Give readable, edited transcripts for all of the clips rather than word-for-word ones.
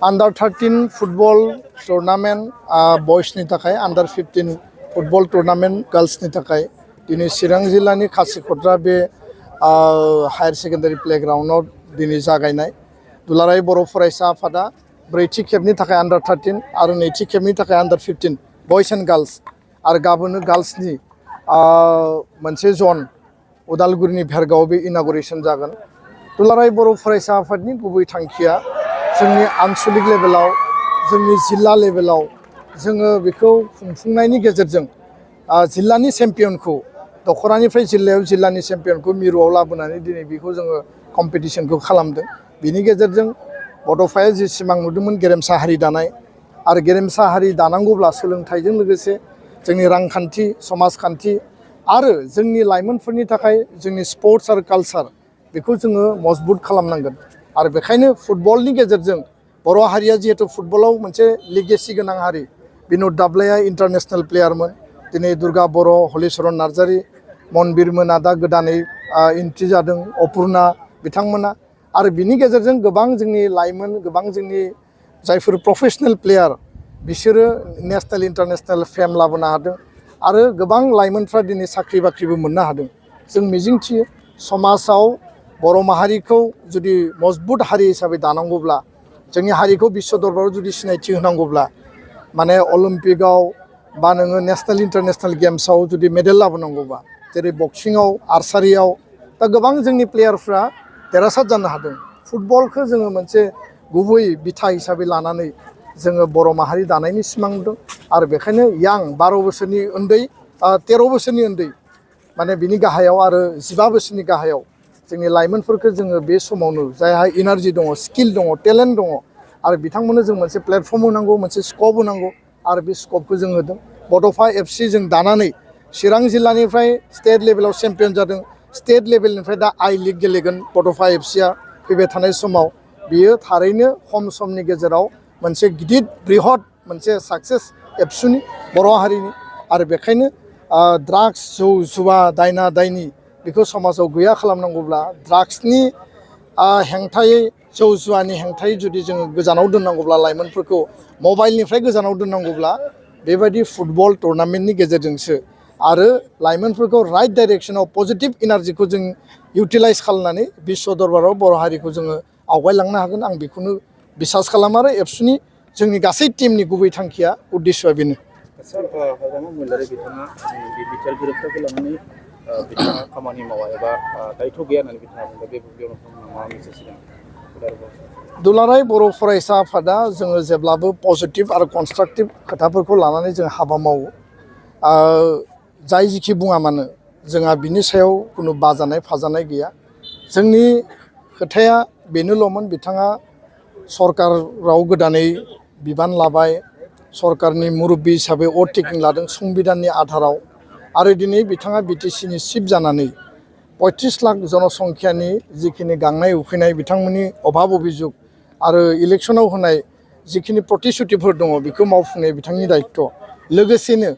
Under 13 football tournament boys ni takai, under 15 football tournament girls ni takai. Dini Chirang Jillani Khasikotra be higher secondary playground no dini jagainai. Dularai Boro Faraisa Afada ब्रैथि खेबनि थाखाय under 13 आरो नैथि खेबनि थाखाय under 15 boys and girls आरो गाबोनो girlsनि मोनसे जन उदालगुरिनि भेरगाव बे इनागुरेसन जागोन। दुलाराय बर' फरायसा आफादनि गुबै थांखिया जोंनि आनसलिक लेभेलाव जोंनि जिल्ला लेभेलाव जोङो बेखौ खुंफुंनायनि गेजेरजों जिल्लानि चेम्पियनखौ दखरानिफ्राय जिल्लायाव जिल्लानि चेम्पियनखौ मिरुआव लाबोनानै दिनै बेखौ जोङो कम्पिटिशनखौ खालामदों। बिनि गेजेरजों बड'फाया जि सिमां नुदोंमोन गेरेमसा हारि दानाय आरो गेरेमसा हारि दानांगौब्ला सोलोंथाइजों लोगोसे जोंनि रांखान्थि समाजखान्थि आरो जोंनि लाइमोनफोरनि थाखाय जोंनि स्पर्ट्स आरो कालचार बेखौ जोङो मजबुत खालामनांगोन। आरो बेखायनो फुटबलनि गेजेरजों बर' हारिया जिहेतु फुटबलाव मोनसे लिगेसि गोनां हारि। बिनोद दाब्लाया इन्टारनेशनेल प्लेयारमोन। दिनै दुर्गा बर' हलिचरन नार्जारी मनबिर मोना दा गोदानै एन्ट्रि जादों अपुर्णा बिथांमोना आरो बिनि गेजेरजों गोबां जोंनि लाइमोन गोबां जोंनि जायफोर प्रफेशनेल प्लेयार बिसोरो नेशनेल इन्टारनेशनेल फेम लाबोनो हादों आरो गोबां लाइमोनफ्रा दिनै साख्रि बाख्रिबो मोननो हादों। जों मिजिंथियो समाजाव बर' माहारिखौ जुदि मजबुत हारि हिसाबै दानांगौब्ला जोंनि हारिखौ बिश्व दरबाराव जुदि सिनायथि होनांगौब्ला माने अलिम्पिकआव बा नोङो नेशनेल इन्टारनेशनेल गेम्सआव जुदि मेडेल लाबोनांगौबा जेरै बक्सिंआव आर्सारियाव दा गोबां जोंनि प्लेयारफ्रा देरहासार जानो हादों। फुटबलखौ जोङो मोनसे गुबै बिथा हिसाबै लानानै जोङो बर' माहारि दानायनि सिमां नुदों आरो बेखायनो यां 12 बोसोरनि उन्दै 13 बोसोरनि उन्दै माने बिनि गाहायाव आरो 15 बोसोरनि गाहायाव जोंनि लाइमोनफोरखौ जोङो बे समावनो जायहा एनार्जि दङ स्किल दङ टेलेन्ट दङ आरो बिथांमोननो जों मोनसे प्लेटफर्म होनांगौ मोनसे स्कप होनांगौ आरो बे स्कपखौ जों होदों। बड'फा एफसि जों दानानै चिरां जिल्लानिफ्राय स्टेट लेभेलाव चेम्पियन जादों। स्टेट लेभेलनिफ्राय दा आई लिग गेलेगोन बड'फा एफसिया फैबाय थानाय समाव बियो थारैनो खम समनि गेजेराव मोनसे गिदिर बृहत मोनसे साक्सेस एबसुनि बर' हारिनि आरो बेखायनो ड्राग्स जौ जुवा दायना दायनि बेखौ समाजाव गैया खालामनांगौब्ला ड्राग्सनि हेंथायै जौ जुवानि हेंथायै जुदि जोङो गोजानाव दोननांगौब्ला लाइमोनफोरखौ मबाइलनिफ्राय गोजानाव दोननांगौब्ला बेबायदि फुटबल टुर्नामेन्टनि गेजेरजोंसो आरो लाइमोनफोरखौ राइट डाइरेक्सनाव पजिटिभ एनार्जिखौ जों इउटिलाइज खालामनानै बिश्व दरबाराव बर' हारिखौ जोङो आवगायलांनो हागोन। आं बेखौनो बिसास खालामो आरो एबसुनि जोंनि गासै टिमनि गुबै थांखिया उद्देश्यआ बेनो। बिथाङा खामानि मावा एबा दायथ' गैया होननानै बिथाङा बुंदों बे बेयाव माबा मोनसे सिगां दुलाराय बर' फरायसा आफादा जोङो जेब्लाबो पजिटिभ आरो कनस्ट्राक्टिभ खोथाफोरखौ लानानै जों हाबा मावो। जाय जिखि बुङा मानो जोंहा बिनि सायाव खुनु बाजानाय फाजानाय गैया। जोंनि खोथाया बेनोल'मोन बिथाङा सरकाराव गोदानै बिबान लाबाय सरकारनि मुरब्बि हिसाबै अभारटेकिं लादों संबिधाननि आधाराव आरो दिनै बिथाङा बिटिसिनि चिफ जानानै 35 लाख जनसंख्यानि जिखिनि गांनाय उखैनाय बिथांमोननि अभाब अभिजुग आरो इलेक्सनाव होनाय जिखिनि प्रतिश्रुतिफोर दङ बेखौ मावफुंनाय बिथांनि दायित्व। लोगोसेनो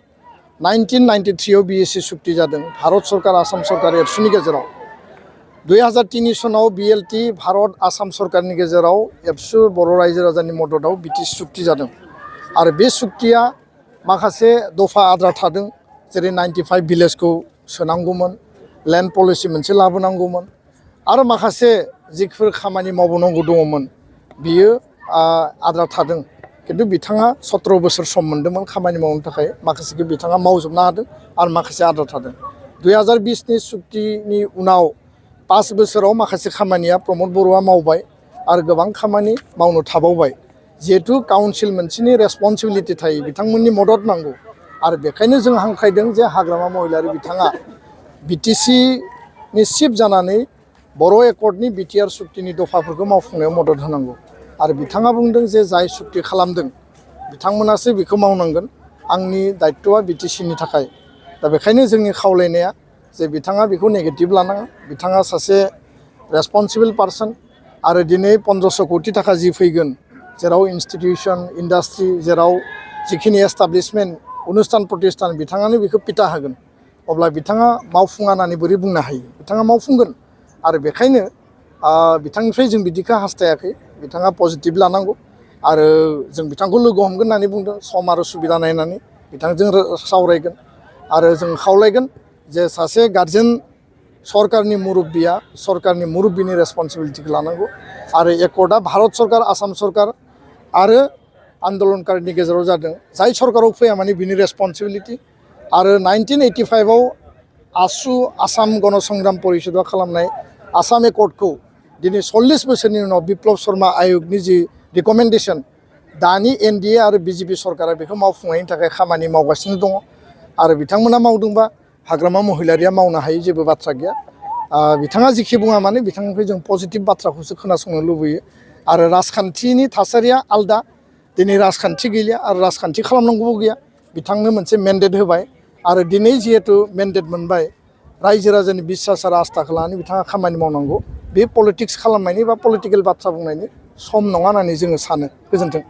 1993 आव बिएसि सुक्ति जादों भारत सरकार आसाम सरकार एबसुनि गेजेराव 2003 सनाव बिएलटि भारत आसाम सरकारनि गेजेराव एबसु बर' रायजो राजानि मददाव बिटिसि सुक्ति जादों आरो बे सुक्तिया माखासे दफा आद्रा थादों जेरै 95 भिलेजखौ सोनांगौमोन लेन्ड पलिसि मोनसे लाबोनांगौमोन आरो माखासे जिफोर खामानि मावबावनांगौ दङमोन बियो आद्रा थादों। खिन्थु बिथाङा 17 बोसोर सम मोन्दोंमोन खामानि मावनो थाखाय माखासेखौ बिथाङा मावजोबनो हादों आरो माखासे आद्रा थादों। 2020नि सुक्तिनि उनाव 5 बोसोराव माखासे खामानिया प्रमद बर'आ मावबाय आरो गोबां खामानि मावनो थाबावबाय। जिहेतु काउन्सिल मोनसेनि रेसपन्सिबिलिटि थायो बिथांमोननि मदद नांगौ आरो बेखायनो जों हांख्रायदों जे हाग्रामा महिलारि बिथाङा बिटिसिनि चिफ जानानै बर' एकर्डनि बिटिआर सुक्तिनि दफाफोरखौ मावफुंनायाव मदद होनांगौ आरो बिथाङा बुंदों जे जाय सुक्ति खालामदों बिथांमोनासो बेखौ मावनांगोन आंनि दायित्वआ बिटिसिनि थाखाय। दा बेखायनो जोंनि खावलायनाया जे बिथाङा बेखौ नेगेटिभ लानाङा बिथाङा सासे रेसपन्सिबल पार्सन आरो दिनै 1500 कोटि थाखा जि फैगोन जेराव इन्स्टिटिउसन इन्डास्ट्रि जेराव जिखिनि एस्टाब्लिशमेन्ट अनुस्थान प्रतिष्ठान बिथाङानो बेखौ पिता होगोन अब्ला बिथाङा मावफुङा होननानै बोरै बुंनो हायो बिथाङा मावफुंगोन आरो बेखायनो बिथांनिफ्राय जों बिदिखौ हास्थायाखै बिथाङा पजिटिभ लानांगौ आरो जों बिथांखौ लोगो हमगोन होननानै बुंदों सम आरो सुबिदा नायनानै बिथांजों सावरायगोन आरो जों खावलायगोन जे सासे गार्जेन सरकारनि मुरब्बिया सरकारनि मुरब्बिनि रेसपन्सिबिलिटिखौ लानांगौ आरो एकर्डआ भारत सरकार आसाम सरकार आरो आन्दलनकारिनि गेजेराव जादों जाय सरकाराव फैया माने बिनि रेसपन्सिबिलिटि आरो 1985आव आसु आसाम गणसंग्राम परिषदआ खालामनाय आसाम एकर्डखौ दिनै 40 बोसोरनि उनाव बिप्लब शर्मा आयगनि जि रिकमेन्डेसन दानि एनडिए आरो बिजेपि सरकारा बेखौ मावफुंनायनि थाखाय खामानि मावगासिनो दङ आरो बिथांमोना मावदोंबा हाग्रामा महिलारिया मावनो हायै जेबो बाथ्रा गैया बिथाङा जिखि बुङा माने बिथांनिफ्राय जों पजिटिभ बाथ्राखौसो खोनासंनो लुबैयो आरो राजखान्थिनि थासारिया आलदा दिनै राजखान्थि गैलिया आरो राजखान्थि खालामनांगौबो गैया बिथांनो मोनसे मेन्डेट होबाय आरो दिनै जिहेतु मेन्डेट मोनबाय रायजो राजानि बिसास आरो आस्थाखौ लानानै बिथाङा खामानि मावनांगौ बे पलिटिक्स खालामनायनि बा पलिटिकेल बाथ्रा बुंनायनि सम नङा होननानै जोङो सानो गोजोन्थों